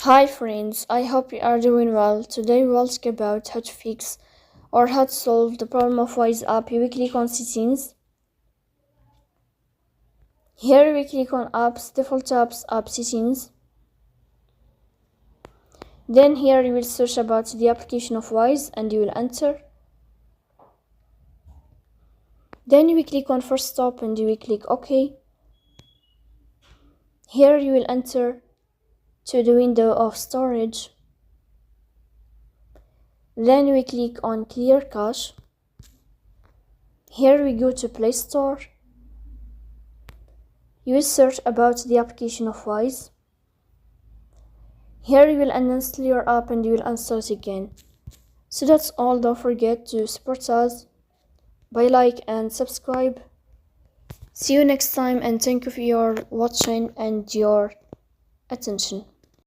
Hi friends, I hope you are doing well. Today we'll talk about how to fix or how to solve the problem of Wise app. We click on settings. Here we click on apps, default apps, app settings. Then here you will search about the application of Wise and you will enter. Then you will click on first stop and you will click OK. Here you will enter to the window of storage. Then we click on clear cache. Here we go to Play Store. You will search about the application of Wise. Here you will uninstall your app and you will install it again. So that's all. Don't forget to support us by like and subscribe. See you next time and thank you for your watching and your attention.